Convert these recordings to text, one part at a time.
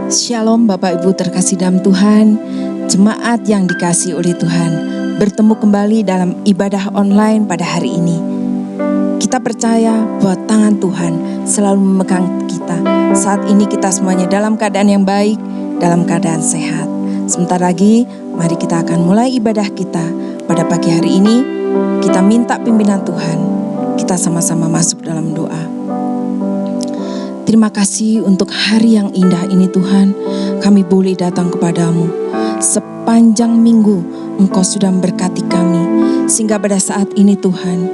Shalom Bapak Ibu terkasih dalam Tuhan, jemaat yang dikasihi oleh Tuhan, bertemu kembali dalam ibadah online pada hari ini. Kita percaya bahwa tangan Tuhan selalu memegang kita. Saat ini kita semuanya dalam keadaan yang baik, dalam keadaan sehat. Sebentar lagi, mari kita akan mulai ibadah kita pada pagi hari ini. Kita minta pimpinan Tuhan, kita sama-sama masuk dalam doa. Terima kasih untuk hari yang indah ini Tuhan, kami boleh datang kepadamu. Sepanjang minggu Engkau sudah memberkati kami, sehingga pada saat ini Tuhan,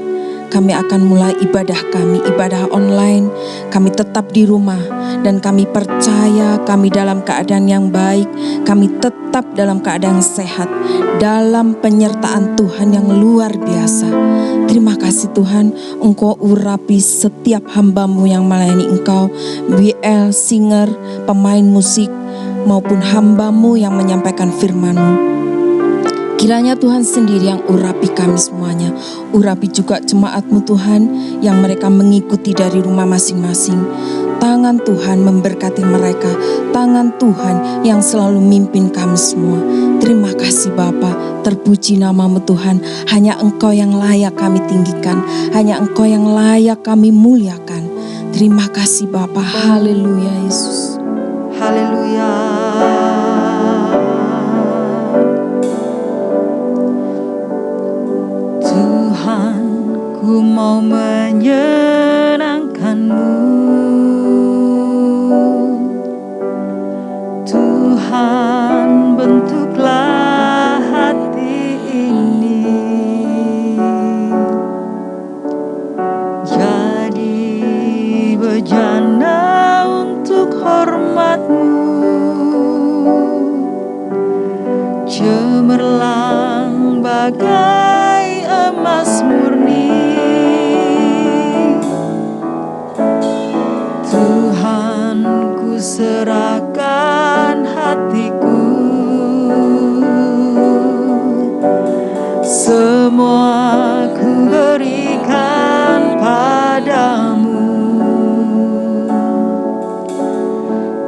kami akan mulai ibadah online. Kami tetap di rumah dan kami percaya kami dalam keadaan yang baik, kami tetap dalam keadaan sehat, dalam penyertaan Tuhan yang luar biasa. Terima kasih Tuhan, Engkau urapi setiap hamba-Mu yang melayani Engkau, WL, singer, pemain musik, maupun hamba-Mu yang menyampaikan firman-Mu. Kiranya Tuhan sendiri yang urapi kami semuanya. Urapi juga jemaat-Mu Tuhan yang mereka mengikuti dari rumah masing-masing. Tangan Tuhan memberkati mereka. Tangan Tuhan yang selalu mimpin kami semua. Terima kasih Bapa, terpuji nama-Mu Tuhan. Hanya Engkau yang layak kami tinggikan. Hanya Engkau yang layak kami muliakan. Terima kasih Bapa. Haleluya Yesus. Haleluya. Tuhan, ku mau menyenangkan-Mu. Tuhan, bentuklah hati ini jadi bejana untuk hormat-Mu, cemerlang bagai emas murni. Tuhan, ku serahkan hatiku, semua ku berikan padamu.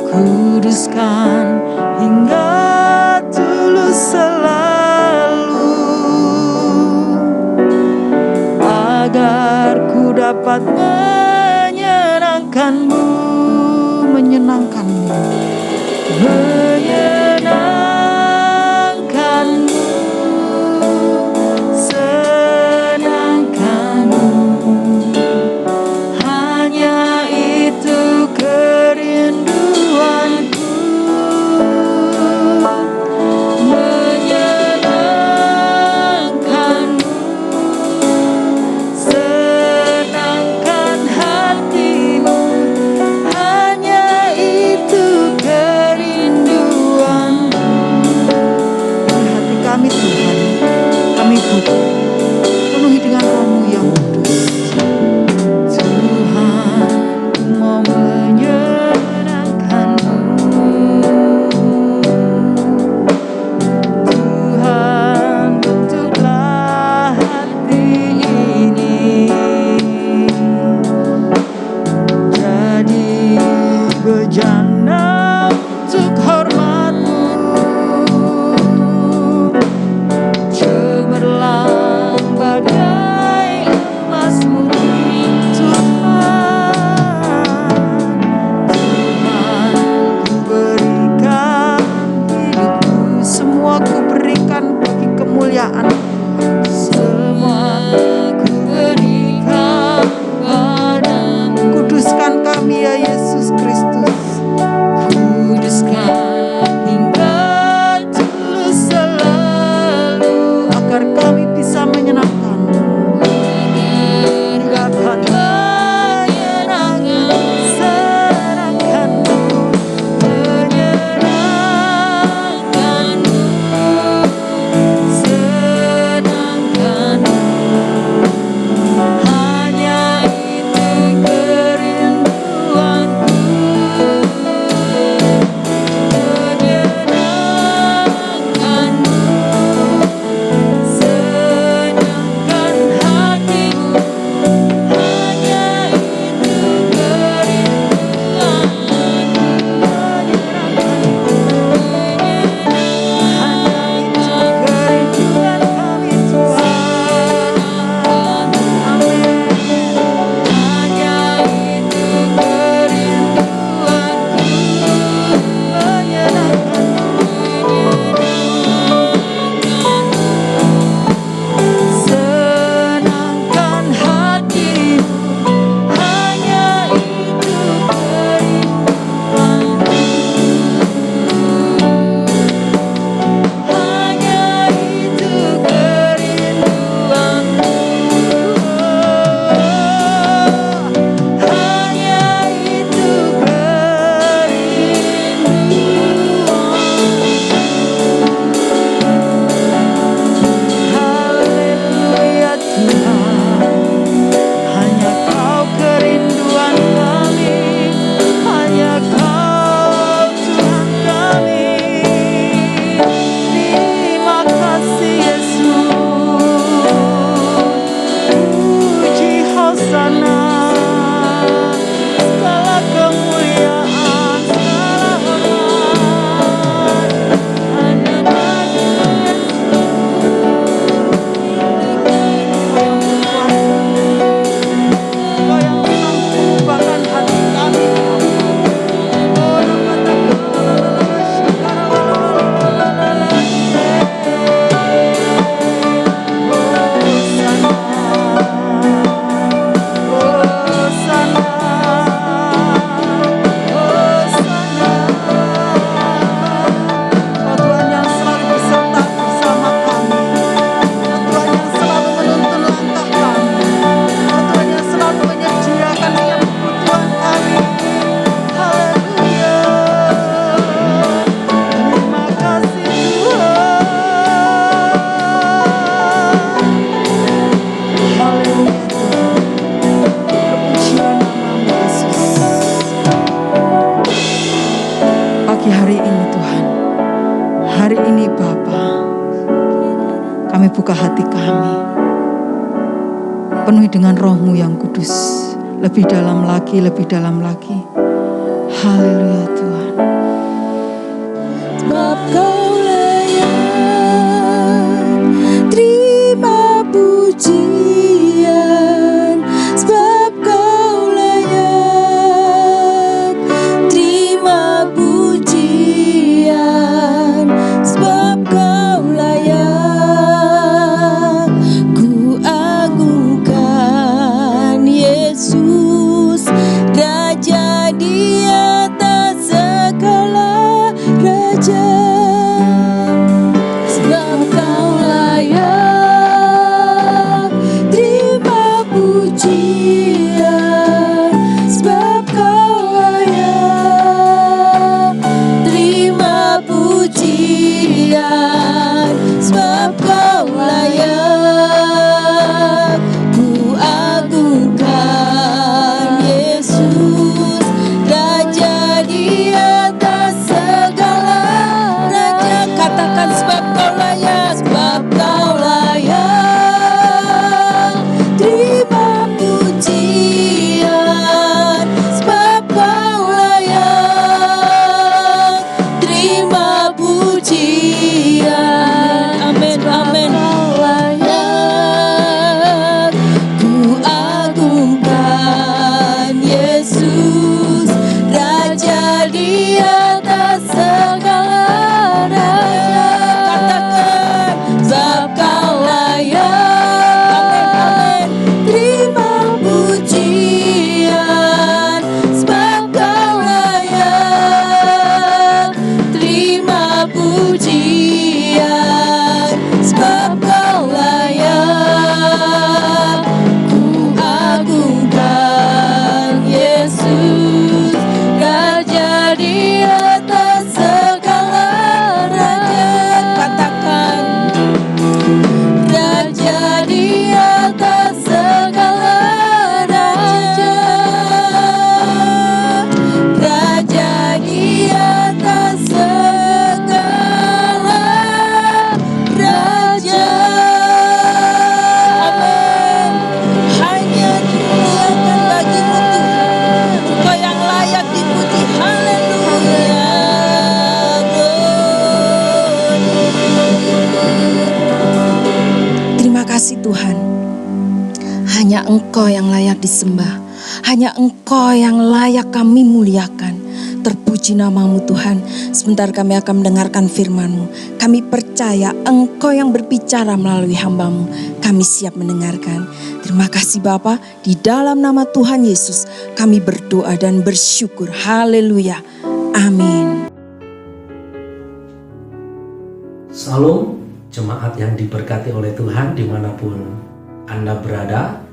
Kuduskan hingga tulus selalu, agar ku dapat menyenangkan-Mu, menyenangkan-Mu, menyenangkan-Mu, senangkan-Mu. Hanya itu kerinduanku, menyenangkan-Mu, senangkan hatimu. Hanya itu kerinduanku. Bapa, kami buka hati kami, penuhi dengan Roh-Mu yang kudus, lebih dalam lagi, lebih dalam lagi. Haleluya Tuhan. Sebab Kau layak terima pujian, sebab Kau layak terima pujian, sebab Kau layak ku agungkan Yesus, Raja di atas segala raja. Sebab Kau layak terima pujian, sebab Kau layak terima pujian, sebab Kau layak ku agungkan Yesus, Raja di atas segala raja. Katakan sebab Kau layak, sebab Kau layak terima pujian, sebab Kau layak terima pujian. Amin, amin. Layak ku agungkan Yesus, Raja di atas segala raja. Katakan sebab Kau layak, amin, amin, terima pujian, sebab Kau layak terima pujian, sebab Kau layak ku agungkan Yesus, Raja di atas segala raja. Katakan Raja di atas segala raja, Raja di atas segala raja. Amin. Hanya dimuliakan bagimu Tuhan, Engkau yang layak dipuji. Haleluya. Terima kasih Tuhan. Hanya Engkau yang layak disembah, hanya Engkau yang layak kami muliakan. Terpuji nama-Mu Tuhan. Sebentar kami akan mendengarkan firman-Mu. Kami percaya Engkau yang berbicara melalui hamba-Mu. Kami siap mendengarkan. Terima kasih Bapa. Di dalam nama Tuhan Yesus kami berdoa dan bersyukur. Haleluya. Amin. Salam jemaat yang diberkati oleh Tuhan dimanapun Anda berada.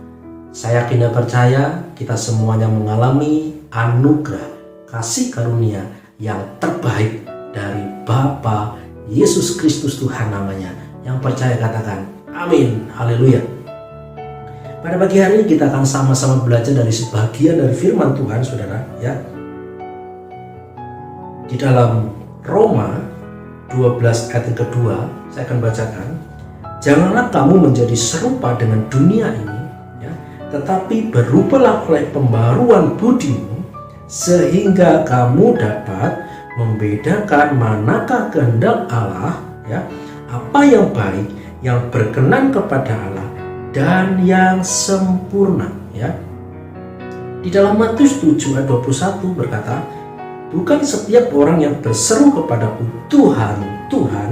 Saya yakin dan percaya kita semuanya mengalami anugerah kasih karunia yang terbaik dari Bapa Yesus Kristus Tuhan namanya. Yang percaya katakan amin, haleluya. Pada pagi hari ini kita akan sama-sama belajar dari sebagian dari firman Tuhan, saudara, ya. Di dalam Roma 12 ayat yang kedua, saya akan bacakan. Janganlah kamu menjadi serupa dengan dunia ini, ya, tetapi berubahlah oleh pembaruan budimu, sehingga kamu dapat membedakan manakah kehendak Allah, ya, apa yang baik, yang berkenan kepada Allah, dan yang sempurna, ya. Di dalam Matius 7 ayat 21 berkata, bukan setiap orang yang berseru kepadaku Tuhan, Tuhan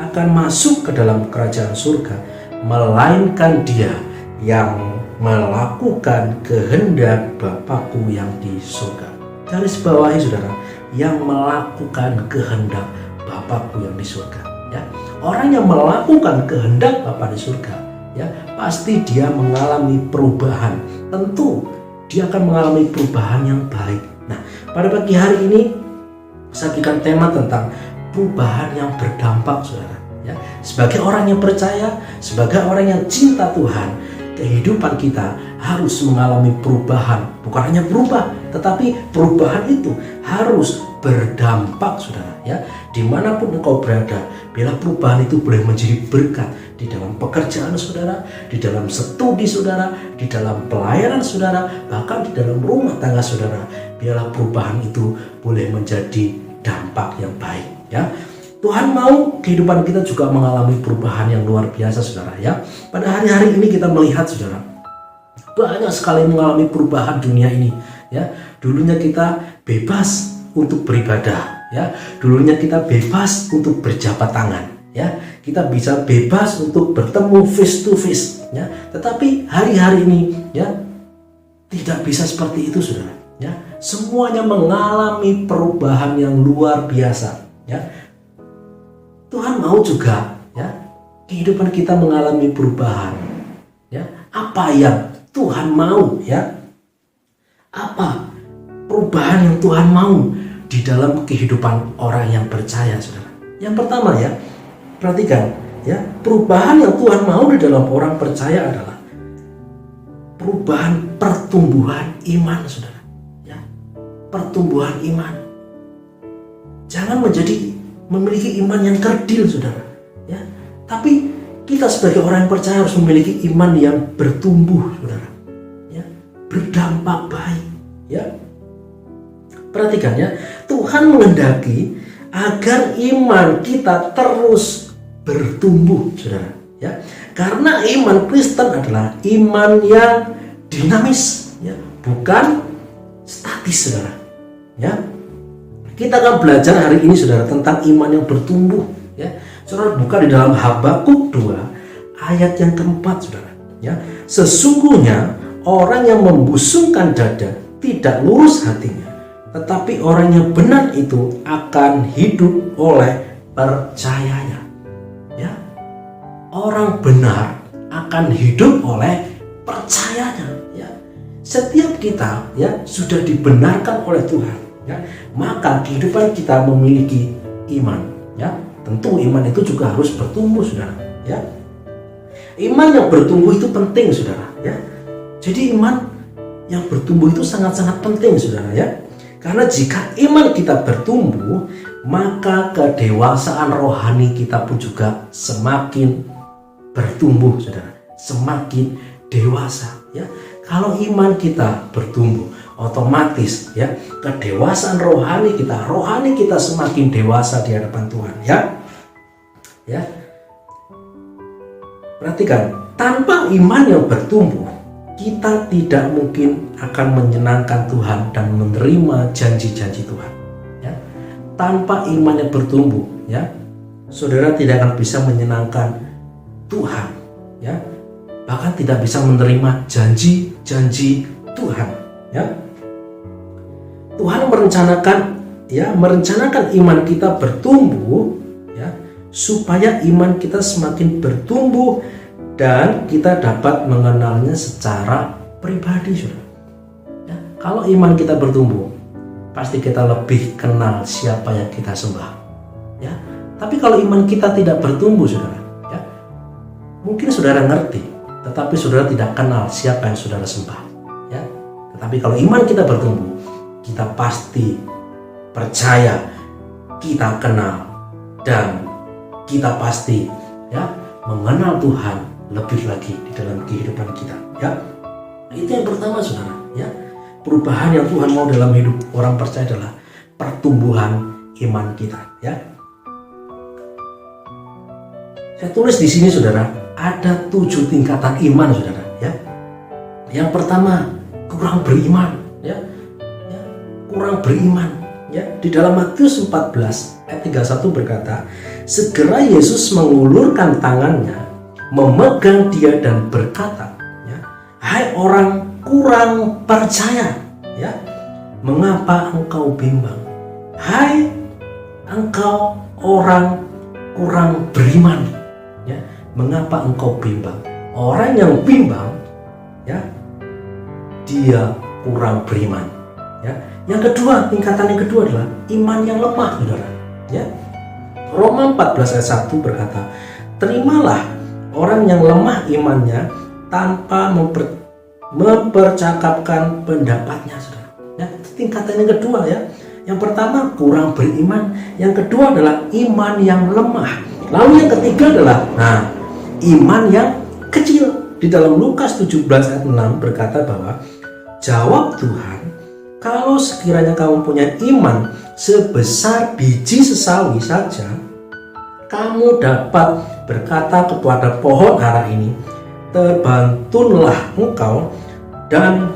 akan masuk ke dalam kerajaan surga, melainkan dia yang melakukan kehendak Bapakku yang di surga. Garis bawahi saudara, yang melakukan kehendak Bapakku yang di surga, ya. Orang yang melakukan kehendak Bapa di surga, ya, pasti dia mengalami perubahan. Tentu dia akan mengalami perubahan yang baik. Nah, pada pagi hari ini saya berikan tema tentang perubahan yang berdampak, saudara, ya. Sebagai orang yang percaya, sebagai orang yang cinta Tuhan, kehidupan kita harus mengalami perubahan. Bukan hanya berubah, tetapi perubahan itu harus berdampak, saudara, ya. Dimanapun engkau berada, biarlah perubahan itu boleh menjadi berkat di dalam pekerjaan saudara, di dalam studi saudara, di dalam pelayanan saudara, bahkan di dalam rumah tangga saudara. Biarlah perubahan itu boleh menjadi dampak yang baik, ya. Tuhan mau kehidupan kita juga mengalami perubahan yang luar biasa, saudara, ya. Pada hari-hari ini kita melihat, saudara, banyak sekali mengalami perubahan dunia ini, ya. Dulunya kita bebas untuk beribadah, ya. Dulunya kita bebas untuk berjabat tangan, ya. Kita bisa bebas untuk bertemu face to face, ya. Tetapi hari-hari ini, ya, tidak bisa seperti itu, saudara, ya. Semuanya mengalami perubahan yang luar biasa, ya. Tuhan mau juga, ya, kehidupan kita mengalami perubahan, ya. Apa yang Tuhan mau, ya? Apa perubahan yang Tuhan mau di dalam kehidupan orang yang percaya, saudara? Yang pertama, ya, perhatikan, ya, perubahan yang Tuhan mau di dalam orang percaya adalah perubahan pertumbuhan iman, saudara, ya. Pertumbuhan iman. Jangan memiliki iman yang kerdil, saudara, ya. Tapi kita sebagai orang yang percaya harus memiliki iman yang bertumbuh, saudara, ya, berdampak baik, ya. Perhatikan, ya, Tuhan menghendaki agar iman kita terus bertumbuh, saudara, ya. Karena iman Kristen adalah iman yang dinamis, ya, bukan statis, saudara, ya. Kita akan belajar hari ini, saudara, tentang iman yang bertumbuh, ya. Saudara buka di dalam Habakuk 2 ayat yang keempat, saudara, ya. Sesungguhnya orang yang membusungkan dada tidak lurus hatinya, tetapi orang yang benar itu akan hidup oleh percayanya, ya. Orang benar akan hidup oleh percayanya, ya. Setiap kita, ya, sudah dibenarkan oleh Tuhan, ya, maka kehidupan kita memiliki iman, ya. Tentu iman itu juga harus bertumbuh, saudara, ya. Iman yang bertumbuh itu penting, saudara, ya. Jadi iman yang bertumbuh itu sangat-sangat penting, saudara, ya. Karena jika iman kita bertumbuh, maka kedewasaan rohani kita pun juga semakin bertumbuh, saudara, semakin dewasa, ya. Kalau iman kita bertumbuh, otomatis, ya, kedewasaan rohani kita semakin dewasa di hadapan Tuhan, ya. Ya. Perhatikan, tanpa iman yang bertumbuh, kita tidak mungkin akan menyenangkan Tuhan dan menerima janji-janji Tuhan, ya. Tanpa iman yang bertumbuh, ya, saudara tidak akan bisa menyenangkan Tuhan, ya. Bahkan tidak bisa menerima janji-janji Tuhan, ya. Tuhan merencanakan iman kita bertumbuh, ya, supaya iman kita semakin bertumbuh dan kita dapat mengenalnya secara pribadi, saudara, ya. Kalau iman kita bertumbuh, pasti kita lebih kenal siapa yang kita sembah, ya. Tapi kalau iman kita tidak bertumbuh, saudara, ya, mungkin saudara ngerti, tetapi saudara tidak kenal siapa yang saudara sembah, ya. Tetapi kalau iman kita bertumbuh, kita pasti percaya, kita kenal, dan kita pasti, ya, mengenal Tuhan lebih lagi di dalam kehidupan kita, ya. Itu yang pertama, saudara, ya. Perubahan yang Tuhan mau dalam hidup orang percaya adalah pertumbuhan iman kita, ya. Saya tulis di sini, saudara, ada 7 tingkatan iman, saudara, ya. Yang pertama, kurang beriman, ya. Kurang beriman, ya. Di dalam Matius 14 ayat 31 berkata, segera Yesus mengulurkan tangannya, memegang dia dan berkata, ya, hai orang kurang percaya, ya, mengapa engkau bimbang? Hai engkau orang kurang beriman, ya, mengapa engkau bimbang? Orang yang bimbang, ya, dia kurang beriman, ya. Yang kedua, tingkatan yang kedua adalah iman yang lemah, saudara, ya. Roma 14 ayat 1 berkata, terimalah orang yang lemah imannya tanpa mempercakapkan pendapatnya, saudara, ya. Tingkatan yang kedua, ya. Yang pertama kurang beriman, yang kedua adalah iman yang lemah. Lalu yang ketiga adalah iman yang kecil. Di dalam Lukas 17 ayat 6 berkata bahwa jawab Tuhan, kalau sekiranya kamu punya iman sebesar biji sesawi saja, kamu dapat berkata kepada pohon ara ini, terbantunglah engkau dan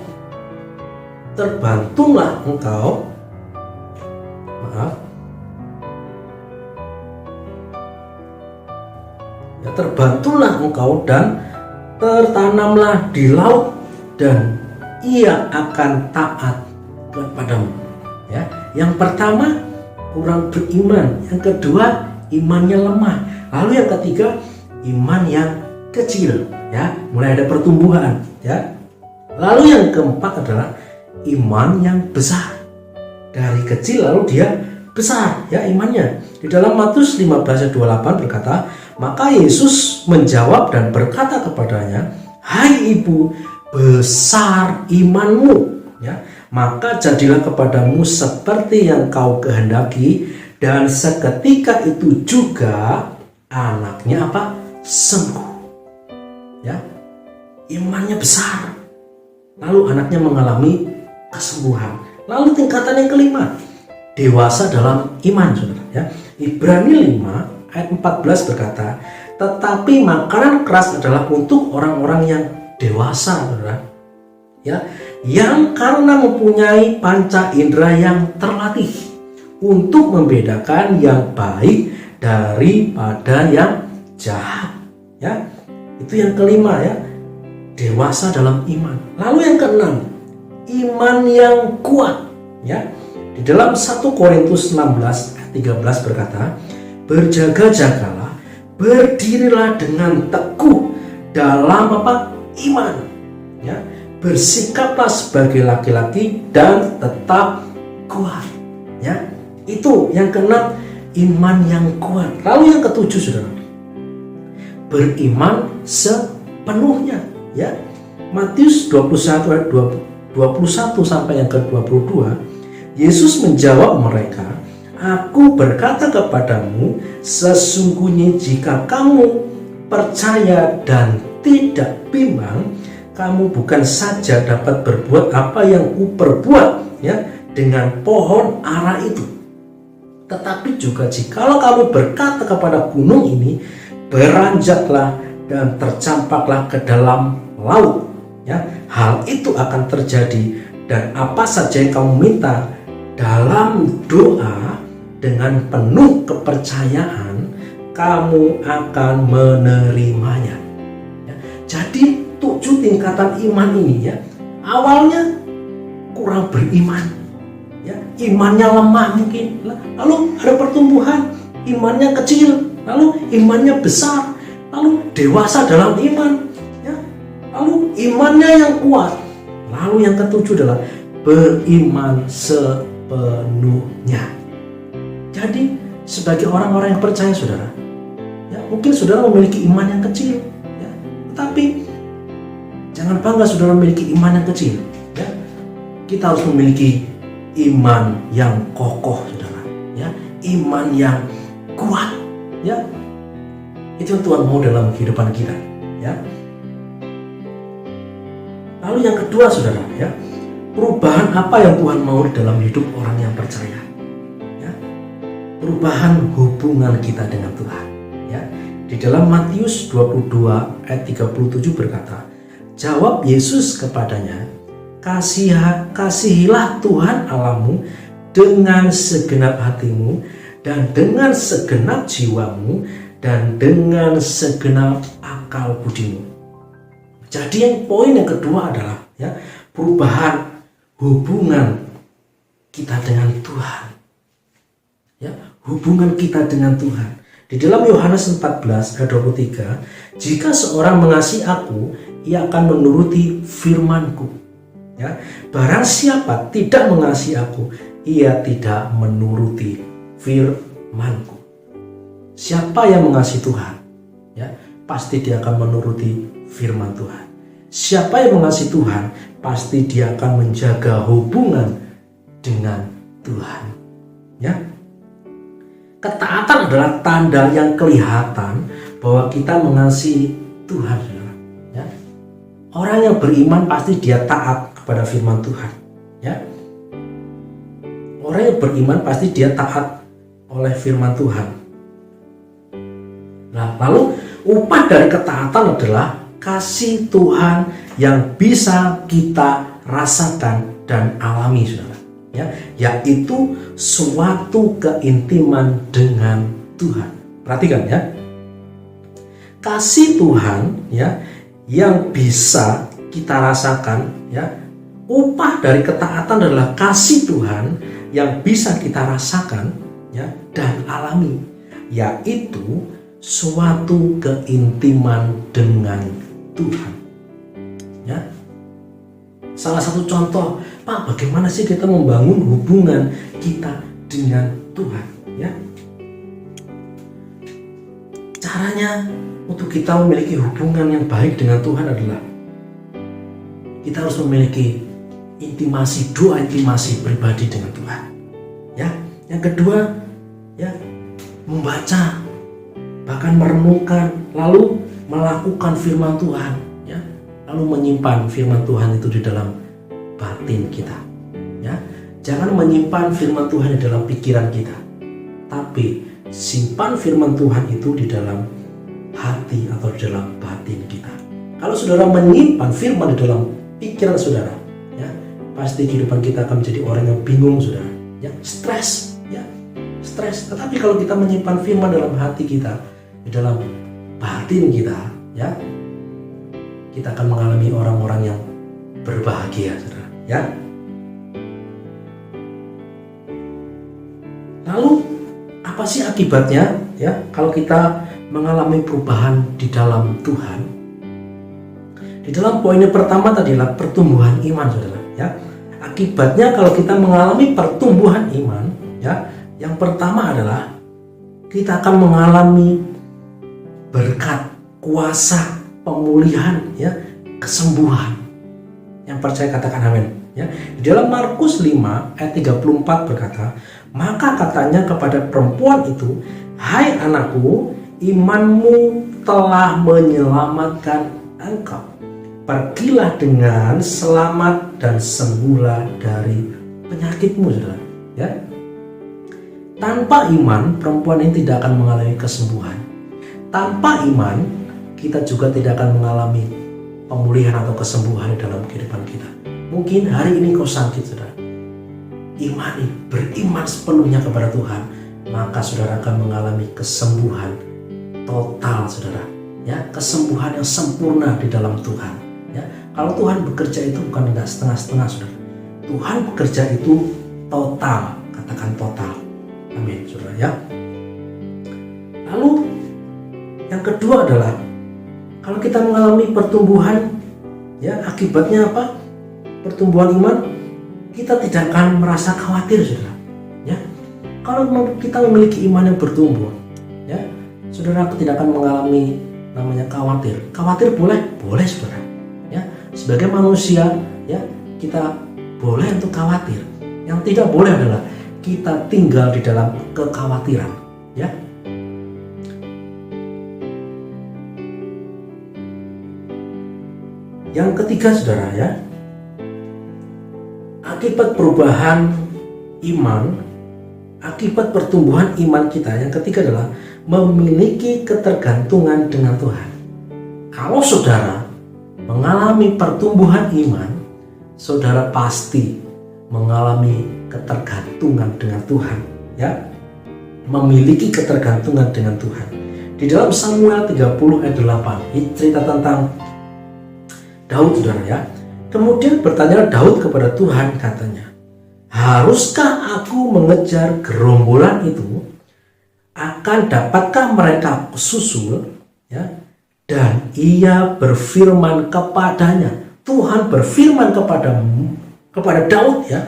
tertanamlah di laut, dan ia akan taat kepadamu. Ya, yang pertama kurang beriman, yang kedua imannya lemah, lalu yang ketiga iman yang kecil. Ya, mulai ada pertumbuhan. Ya, lalu yang keempat adalah iman yang besar. Dari kecil lalu dia besar, ya imannya. Di dalam Matius 15 ayat 28 berkata, maka Yesus menjawab dan berkata kepadanya, hai ibu, besar imanmu, ya, maka jadilah kepadamu seperti yang kau kehendaki. Dan seketika itu juga anaknya sembuh. Ya, imannya besar, lalu anaknya mengalami kesembuhan. Lalu tingkatan yang kelima, dewasa dalam iman, saudara. Ya, Ibrani 5 ayat 14 berkata, tetapi makanan keras adalah untuk orang-orang yang dewasa, saudara. Ya, yang karena mempunyai panca indera yang terlatih untuk membedakan yang baik daripada yang jahat. Ya, itu yang kelima, ya, dewasa dalam iman. Lalu yang keenam, iman yang kuat. Ya, di dalam 1 Korintus 16 ayat 13 berkata, berjaga-jagalah, berdirilah dengan teguh dalam iman. Ya, bersikaplah sebagai laki-laki dan tetap kuat. Ya, itu yang keenam, iman yang kuat. Lalu yang ketujuh, saudara, beriman sepenuhnya. Ya, Matius 21 ayat 21 sampai yang ke-22, Yesus menjawab mereka, aku berkata kepadamu, sesungguhnya jika kamu percaya dan tidak bimbang, kamu bukan saja dapat berbuat apa yang kuperbuat, ya, dengan pohon ara itu, tetapi juga jikalau kamu berkata kepada gunung ini, beranjaklah dan tercampaklah ke dalam laut, ya, hal itu akan terjadi. Dan apa saja yang kamu minta dalam doa dengan penuh kepercayaan, kamu akan menerimanya. Ya, jadi 7 tingkatan iman ini, ya, awalnya kurang beriman, ya, imannya lemah mungkin, lalu ada pertumbuhan, imannya kecil, lalu imannya besar, lalu dewasa dalam iman, ya, lalu imannya yang kuat, lalu yang ketujuh adalah beriman sepenuhnya. Jadi sebagai orang-orang yang percaya, saudara, ya, mungkin saudara memiliki iman yang kecil, ya, tetapi jangan bangga saudara memiliki iman yang kecil. Ya, kita harus memiliki iman yang kokoh, saudara. Ya, iman yang kuat. Ya, itu yang Tuhan mau dalam kehidupan kita. Ya. Lalu yang kedua, saudara, ya, perubahan apa yang Tuhan mau dalam hidup orang yang percaya? Ya, perubahan hubungan kita dengan Tuhan. Ya, di dalam Matius 22 ayat 37 berkata, jawab Yesus kepadanya, kasihilah Tuhan Allahmu dengan segenap hatimu dan dengan segenap jiwamu dan dengan segenap akal budimu. Jadi yang poin yang kedua adalah, ya, perubahan hubungan kita dengan Tuhan. Ya, hubungan kita dengan Tuhan. Di dalam Yohanes 14 ayat 23, jika seorang mengasihi aku, ia akan menuruti firman-Ku. Ya, barang siapa tidak mengasihi aku, ia tidak menuruti firman-Ku. Siapa yang mengasihi Tuhan, ya, pasti dia akan menuruti firman Tuhan. Siapa yang mengasihi Tuhan, pasti dia akan menjaga hubungan dengan Tuhan. Ya. Ketaatan adalah tanda yang kelihatan bahwa kita mengasihi Tuhan. Ya. Orang yang beriman pasti dia taat kepada firman Tuhan. Ya. Orang yang beriman pasti dia taat oleh firman Tuhan. Nah, lalu upah dari ketaatan adalah kasih Tuhan yang bisa kita rasakan dan alami, saudara. Ya, yaitu suatu keintiman dengan Tuhan. Perhatikan ya. Kasih Tuhan ya yang bisa kita rasakan ya. Upah dari ketaatan adalah kasih Tuhan yang bisa kita rasakan ya dan alami, yaitu suatu keintiman dengan Tuhan. Ya. Salah satu contoh, Pak, bagaimana sih kita membangun hubungan kita dengan Tuhan? Ya. Caranya untuk kita memiliki hubungan yang baik dengan Tuhan adalah kita harus memiliki doa intimasi pribadi dengan Tuhan. Ya. Yang kedua, ya, membaca, bahkan merenungkan, lalu melakukan firman Tuhan. Lalu menyimpan firman Tuhan itu di dalam batin kita. Ya, jangan menyimpan firman Tuhan di dalam pikiran kita, tapi simpan firman Tuhan itu di dalam hati atau di dalam batin kita. Kalau saudara menyimpan firman di dalam pikiran saudara, ya, pasti kehidupan kita akan menjadi orang yang bingung, saudara. Ya, stres. Tetapi kalau kita menyimpan firman dalam hati kita, di dalam batin kita, ya, kita akan mengalami orang-orang yang berbahagia, saudara. Ya. Lalu apa sih akibatnya? Ya, kalau kita mengalami perubahan di dalam Tuhan. Di dalam poin yang pertama tadi adalah pertumbuhan iman, saudara. Ya. Akibatnya kalau kita mengalami pertumbuhan iman, ya, yang pertama adalah kita akan mengalami berkat, kuasa, pemulihan, ya, kesembuhan. Yang percaya katakan amin. Ya. Di dalam Markus 5 ayat 34 berkata, maka katanya kepada perempuan itu, hai anakku, imanmu telah menyelamatkan engkau. Pergilah dengan selamat dan sembuhlah dari penyakitmu, saudara. Ya. Tanpa iman, perempuan ini tidak akan mengalami kesembuhan. Tanpa iman, kita juga tidak akan mengalami pemulihan atau kesembuhan di dalam kehidupan kita. Mungkin hari ini kau sakit, saudara. Beriman sepenuhnya kepada Tuhan, maka saudara akan mengalami kesembuhan total, saudara. Ya, kesembuhan yang sempurna di dalam Tuhan. Ya, kalau Tuhan bekerja itu bukan enggak setengah-setengah, saudara. Tuhan bekerja itu total, katakan total. Amin, saudara. Ya. Lalu yang kedua adalah kalau kita mengalami pertumbuhan, ya, akibatnya apa? Pertumbuhan iman, kita tidak akan merasa khawatir, saudara. Ya, kalau kita memiliki iman yang bertumbuh, ya, saudara, aku tidak akan mengalami namanya khawatir. Khawatir boleh, saudara. Ya, sebagai manusia, ya, kita boleh untuk khawatir. Yang tidak boleh adalah kita tinggal di dalam kekhawatiran, ya. Yang ketiga, saudara, ya, akibat perubahan iman, akibat pertumbuhan iman kita, yang ketiga adalah memiliki ketergantungan dengan Tuhan. Kalau saudara mengalami pertumbuhan iman, saudara pasti mengalami ketergantungan dengan Tuhan, ya, memiliki ketergantungan dengan Tuhan. Di dalam Samuel 30 ayat 8, ini cerita tentang Daud, saudara, ya. Kemudian bertanya Daud kepada Tuhan, katanya, haruskah aku mengejar gerombolan itu? Akan dapatkah mereka susul? Ya. Dan ia berfirman kepadanya, Tuhan berfirman kepada Daud, ya,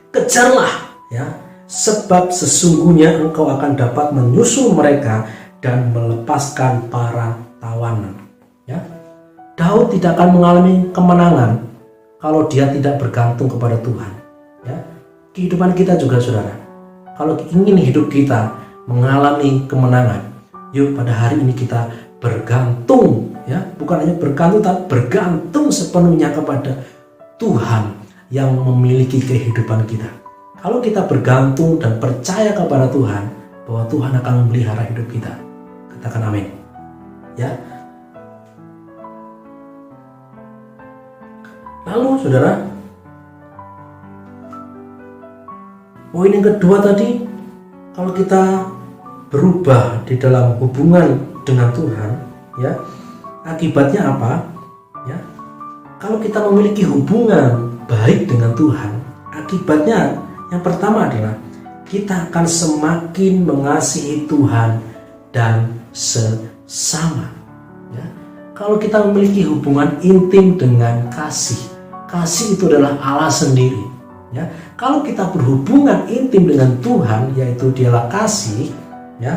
kejarlah, ya, sebab sesungguhnya engkau akan dapat menyusul mereka dan melepaskan para tawanan. Ya. Daud tidak akan mengalami kemenangan kalau dia tidak bergantung kepada Tuhan. Ya. kehidupan kita juga, saudara. Kalau ingin hidup kita mengalami kemenangan, yuk pada hari ini kita bergantung, ya, bukan hanya bergantung, tapi bergantung sepenuhnya kepada Tuhan yang memiliki kehidupan kita. Kalau kita bergantung dan percaya kepada Tuhan, bahwa Tuhan akan memelihara hidup kita, katakan amin. Ya. Lalu, saudara, poin yang kedua tadi, kalau kita berubah di dalam hubungan dengan Tuhan, ya, akibatnya apa? Ya, kalau kita memiliki hubungan baik dengan Tuhan, akibatnya yang pertama adalah kita akan semakin mengasihi Tuhan dan sesama. Ya, kalau kita memiliki hubungan intim dengan kasih itu adalah Allah sendiri. Ya, kalau kita berhubungan intim dengan Tuhan, yaitu Dialah kasih, ya,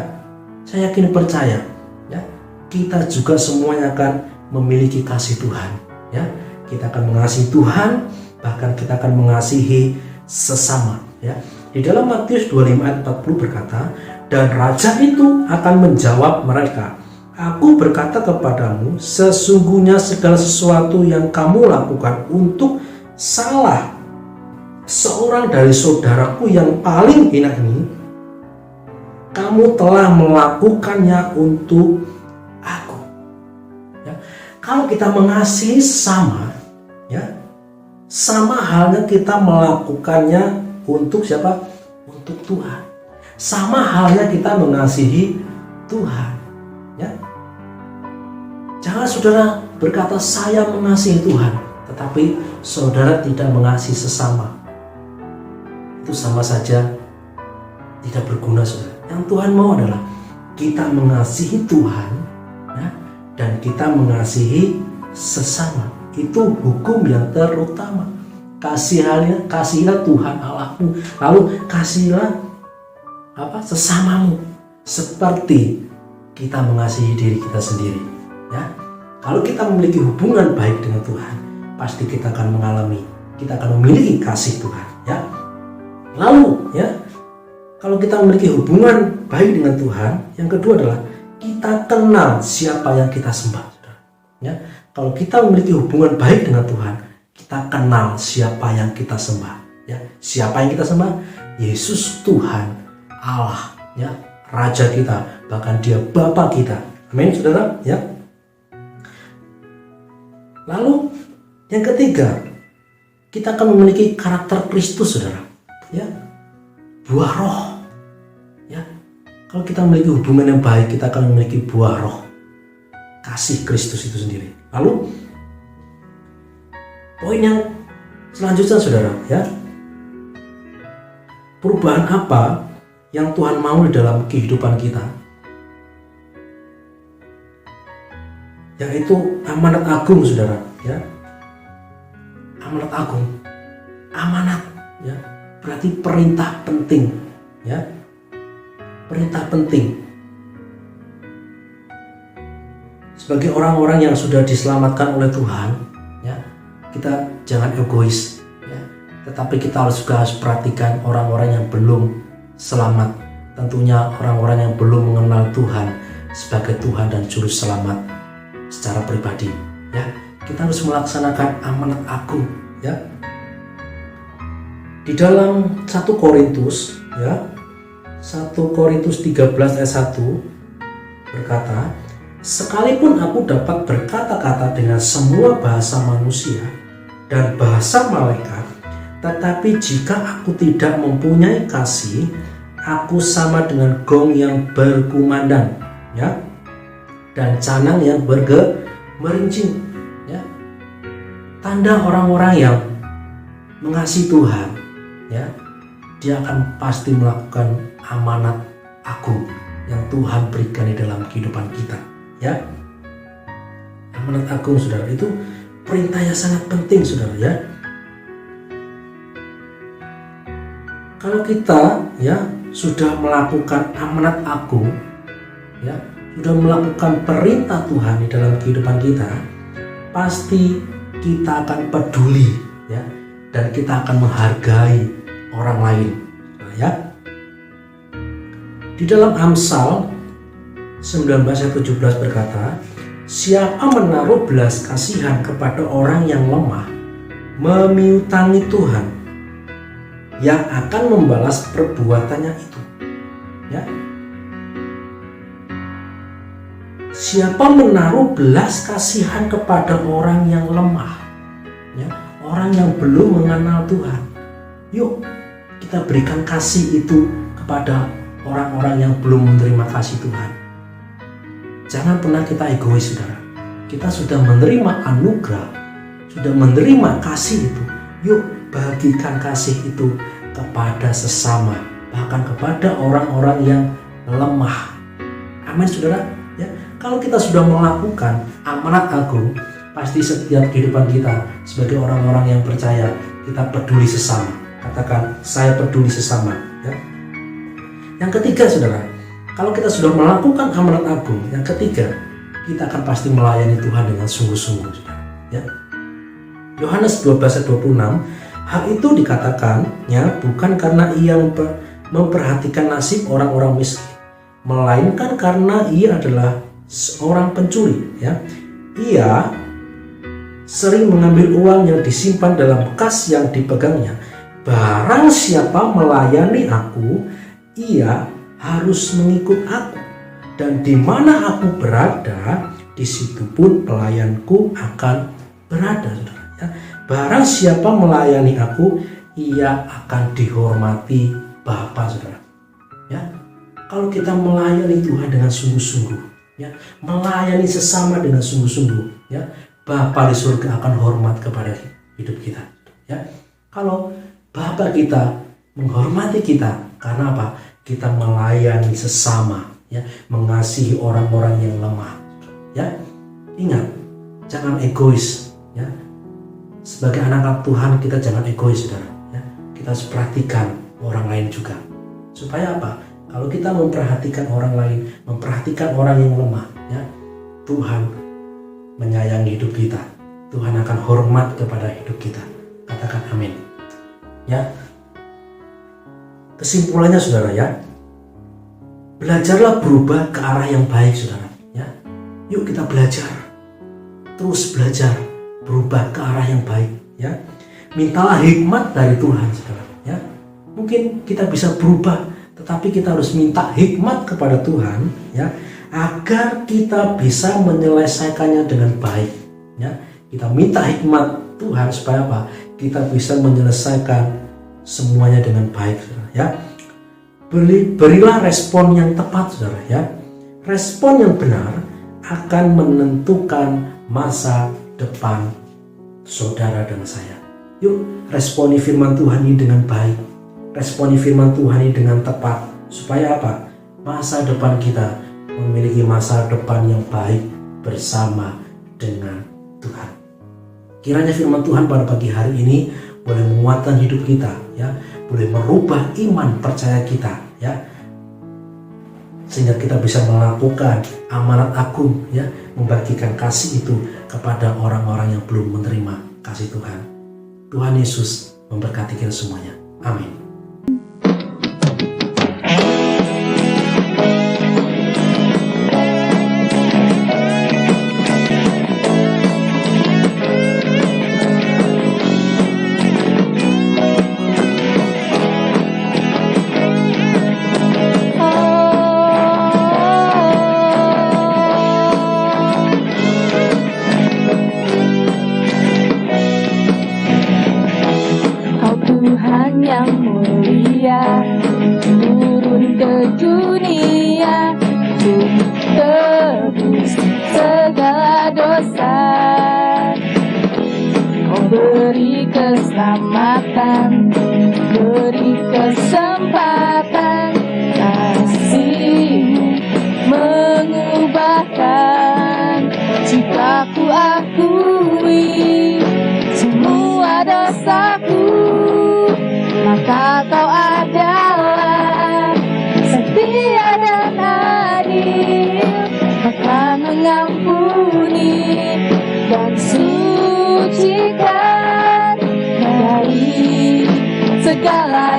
saya yakin percaya, ya, kita juga semuanya akan memiliki kasih Tuhan. Ya, kita akan mengasihi Tuhan, bahkan kita akan mengasihi sesama. Ya, di dalam Matius 25 ayat 40 berkata, dan raja itu akan menjawab mereka, aku berkata kepadamu, sesungguhnya segala sesuatu yang kamu lakukan untuk salah seorang dari saudaraku yang paling hina ini, kamu telah melakukannya untuk aku. Ya, kalau kita mengasihi sesama, ya, sama halnya kita melakukannya untuk siapa? Untuk Tuhan. Sama halnya kita mengasihi Tuhan. Ya. Jangan saudara berkata saya mengasihi Tuhan, tetapi saudara tidak mengasihi sesama. Itu sama saja tidak berguna, saudara. Yang Tuhan mau adalah kita mengasihi Tuhan, ya, dan kita mengasihi sesama. Itu hukum yang terutama. Kasihilah Tuhan Allahmu, lalu kasihilah sesamamu seperti kita mengasihi diri kita sendiri. Ya, kalau kita memiliki hubungan baik dengan Tuhan, pasti kita akan memiliki kasih Tuhan. Ya, lalu, ya, kalau kita memiliki hubungan baik dengan Tuhan, yang kedua adalah kita kenal siapa yang kita sembah. Ya, kalau kita memiliki hubungan baik dengan Tuhan, kita kenal siapa yang kita sembah. Ya, siapa yang kita sembah? Yesus Tuhan Allah, ya, Raja kita, bahkan Dia Bapa kita. Amin, saudara. Ya. Lalu yang ketiga, kita akan memiliki karakter Kristus, saudara. Ya, buah roh. Ya, kalau kita memiliki hubungan yang baik, kita akan memiliki buah roh, kasih Kristus itu sendiri. Lalu poin yang selanjutnya, saudara, ya, perubahan apa yang Tuhan mau di dalam kehidupan kita? Yaitu amanat agung, saudara, ya. Amanat agung, amanat, ya, berarti perintah penting, ya, perintah penting. Sebagai orang-orang yang sudah diselamatkan oleh Tuhan, ya, kita jangan egois, ya, tetapi kita juga harus perhatikan orang-orang yang belum selamat. Tentunya orang-orang yang belum mengenal Tuhan sebagai Tuhan dan Juru Selamat secara pribadi. Ya, kita harus melaksanakan amanat agung. Ya, di dalam 1 Korintus, ya, 1 Korintus 13 ayat 1 berkata, sekalipun aku dapat berkata-kata dengan semua bahasa manusia dan bahasa malaikat, tetapi jika aku tidak mempunyai kasih, aku sama dengan gong yang berkumandang, ya, dan canang yang merincing. Ya, tanda orang-orang yang mengasihi Tuhan, ya, dia akan pasti melakukan amanat agung yang Tuhan berikan di dalam kehidupan kita. Ya, amanat agung, saudara, itu perintah yang sangat penting, saudara. Ya, kalau kita, ya, sudah melakukan amanat agung, ya, sudah melakukan perintah Tuhan di dalam kehidupan kita, pasti kita akan peduli, ya, dan kita akan menghargai orang lain. Nah, ya. Di dalam Amsal 19 ayat 17 berkata, siapa menaruh belas kasihan kepada orang yang lemah, memiutangi Tuhan yang akan membalas perbuatannya itu. Ya. Siapa menaruh belas kasihan kepada orang yang lemah, ya, orang yang belum mengenal Tuhan, yuk kita berikan kasih itu kepada orang-orang yang belum menerima kasih Tuhan. Jangan pernah kita egois, saudara. Kita sudah menerima anugerah, sudah menerima kasih itu, yuk bagikan kasih itu kepada sesama, bahkan kepada orang-orang yang lemah. Amin, saudara. Ya, kalau kita sudah melakukan amanat agung, pasti setiap kehidupan kita sebagai orang-orang yang percaya, kita peduli sesama. Katakan, saya peduli sesama. Ya. Yang ketiga, saudara, kalau kita sudah melakukan amanat agung, yang ketiga, kita akan pasti melayani Tuhan dengan sungguh-sungguh, saudara. Ya. Yohanes 12 ayat 26, hal itu dikatakannya bukan karena ia memperhatikan nasib orang-orang miskin, melainkan karena ia adalah seorang pencuri. Ya. Ia sering mengambil uang yang disimpan dalam kas yang dipegangnya. Barang siapa melayani aku, ia harus mengikut aku, dan di mana aku berada, di situ pun pelayanku akan berada. Ya. Barang siapa melayani aku, ia akan dihormati Bapa, saudara. Ya. Kalau kita melayani Tuhan dengan sungguh-sungguh, ya, melayani sesama dengan sungguh-sungguh, ya, Bapa di surga akan hormat kepada hidup kita. Ya. Kalau Bapa kita menghormati kita, karena apa? Kita melayani sesama, ya, mengasihi orang-orang yang lemah. Ya, ingat, jangan egois. Ya, sebagai anak-anak Tuhan kita jangan egois, saudara. Ya, kita harus perhatikan orang lain juga. Supaya apa? Kalau kita memperhatikan orang lain, memperhatikan orang yang lemah, ya, Tuhan menyayangi hidup kita. Tuhan akan hormat kepada hidup kita. Katakan amin. Ya. Kesimpulannya, saudara, ya, belajarlah berubah ke arah yang baik, saudara. Ya, yuk kita belajar, terus belajar berubah ke arah yang baik. Ya, mintalah hikmat dari Tuhan, saudara. Ya, mungkin kita bisa berubah, tetapi kita harus minta hikmat kepada Tuhan, ya, agar kita bisa menyelesaikannya dengan baik. Ya, kita minta hikmat Tuhan supaya apa? Kita bisa menyelesaikan semuanya dengan baik, saudara. Ya, berilah respon yang tepat, saudara. Ya, respon yang benar akan menentukan masa depan saudara dan saya. Yuk, responi firman Tuhan ini dengan baik. Responi firman Tuhan ini dengan tepat, supaya apa? Masa depan kita memiliki masa depan yang baik bersama dengan Tuhan. Kiranya firman Tuhan pada pagi hari ini boleh menguatkan hidup kita, ya, boleh merubah iman percaya kita, ya, sehingga kita bisa melakukan amanat agung, ya, membagikan kasih itu kepada orang-orang yang belum menerima kasih Tuhan. Tuhan Yesus memberkati kita semuanya. Amin. Tuhan yang mulia turun ke dunia untuk tebus segala dosa. Kau beri keselamatan, beri kesempatan, kasih-Mu mengubahkan. Jika ku akui semua dosaku, maka Kau adalah setia dan adil, akan mengampuni dan sucikan dari segala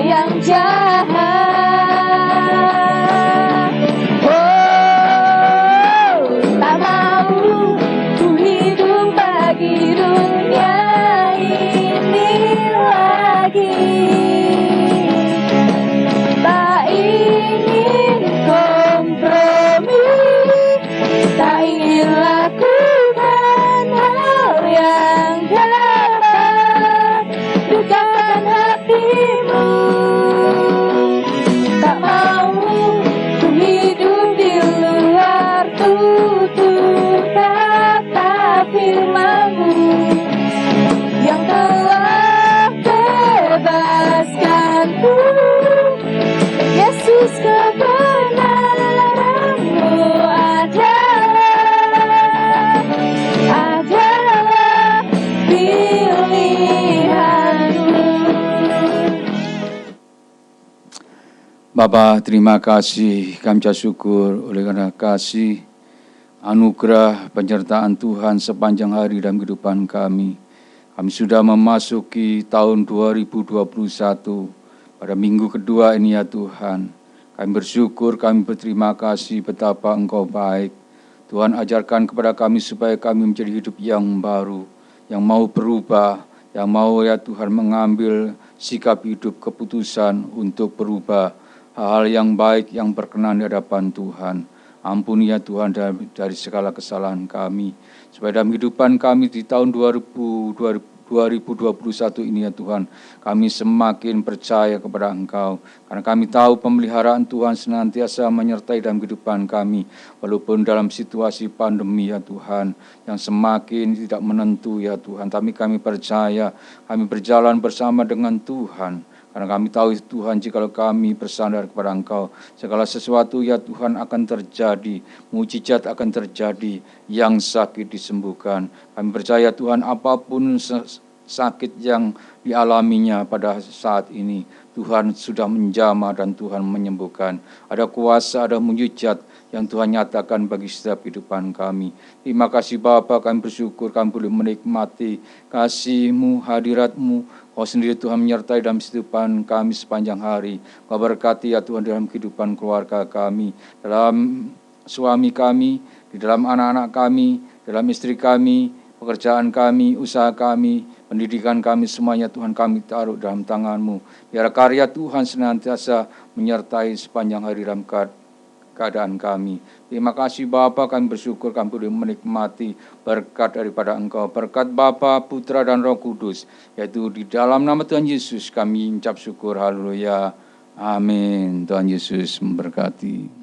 Bapa, terima kasih, kami ucap syukur oleh karena kasih, anugerah, penyertaan Tuhan sepanjang hari dalam kehidupan kami. Kami sudah memasuki tahun 2021, pada minggu kedua ini ya Tuhan. Kami bersyukur, kami berterima kasih betapa Engkau baik. Tuhan ajarkan kepada kami supaya kami menjadi hidup yang baru, yang mau berubah, yang mau ya Tuhan mengambil sikap hidup keputusan untuk berubah. Hal-hal yang baik yang berkenan di hadapan Tuhan. Ampuni ya Tuhan dari segala kesalahan kami. Supaya dalam kehidupan kami di tahun 2021 ini ya Tuhan, kami semakin percaya kepada Engkau. Karena kami tahu pemeliharaan Tuhan senantiasa menyertai dalam kehidupan kami. Walaupun dalam situasi pandemi ya Tuhan, yang semakin tidak menentu ya Tuhan. Tapi kami percaya, kami berjalan bersama dengan Tuhan. Karena kami tahu Tuhan, jikalau kami bersandar kepada Engkau, segala sesuatu ya Tuhan akan terjadi, mujizat akan terjadi, yang sakit disembuhkan. Kami percaya Tuhan, apapun sakit yang dialaminya pada saat ini, Tuhan sudah menjamah dan Tuhan menyembuhkan. Ada kuasa, ada mujizat yang Tuhan nyatakan bagi setiap kehidupan kami. Terima kasih Bapa, kami bersyukur kami boleh menikmati kasih-Mu, hadirat-Mu. Kau sendiri Tuhan menyertai dalam kehidupan kami sepanjang hari. Kau berkati ya Tuhan dalam kehidupan keluarga kami, dalam suami kami, di dalam anak-anak kami, dalam istri kami, pekerjaan kami, usaha kami, pendidikan kami, semuanya Tuhan kami taruh dalam tangan-Mu. Biar karya Tuhan senantiasa menyertai sepanjang hari dalam keadaan kami. Terima kasih Bapa, kami bersyukur kami boleh menikmati berkat daripada Engkau. Berkat Bapa, Putra dan Roh Kudus. Yaitu di dalam nama Tuhan Yesus kami ucap syukur. Haleluya. Amin. Tuhan Yesus memberkati.